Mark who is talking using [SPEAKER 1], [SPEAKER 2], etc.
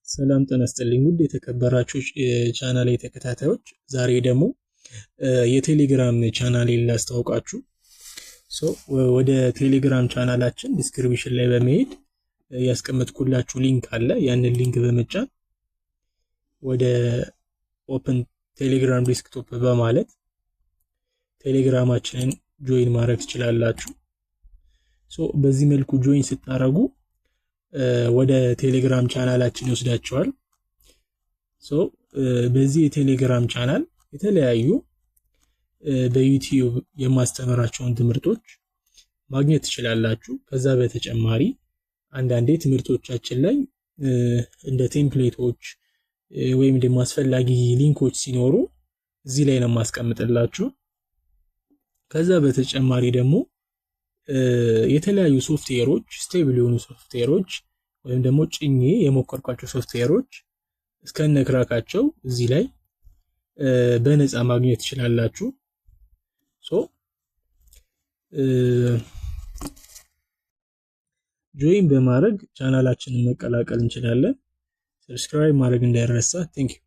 [SPEAKER 1] ሰላም ጤና ይስጥልኝ ውድ የተከበራችሁ ቻናሌ ተከታታዮች፣ ዛሬ ደግሞ የቴሌግራም ቻናሌን ላስተዋውቃችሁ። ወደ ቴሌግራም ቻናላችን ዲስክሪፕሽን ላይ በመሄድ ያስቀመጥኩላችሁ ሊንክ አለ። ያንን ሊንክ በመጫን ወደ ኦፕን ቴሌግራም ዴስክቶፕ በማለት ቴሌግራማችንን ጆይን ማድረግ ትችላላችሁ። በዚህ መልኩ ጆይን ስታደርጉ ወደ ቴሌግራም ቻናላችን ይወስዳችኋል። በዚህ የቴሌግራም ቻናል የተለያዩ በዩቲዩብ የማስተምራቸውን ትምህርቶች ማግኘት ትችላላችሁ። ከዛ በተጨማሪ አንዳንዴ ትምህርቶቻችን ላይ እንደ ቴምፕሌቶች ወይም ደግሞ አስፈላጊ ሊንኮች ሲኖሩ እዚህ ላይ ነው ማስቀምጥላችሁ። ከዛ በተጨማሪ ደግሞ የተለያዩ ሶፍትዌሮች ስቴብል የሆኑ ሶፍትዌሮች ወይም ደግሞ ጭኜ የሞከርኳቸው ሶፍትዌሮች እስከነክራካቸው እዚህ ላይ በነፃ ማግኘት ትችላላችሁ። ጆይን በማድረግ ቻናላችንን መቀላቀል እንችላለን። ሰብስክራይብ ማድረግ እንዳይረሳ። ቴንክ ዩ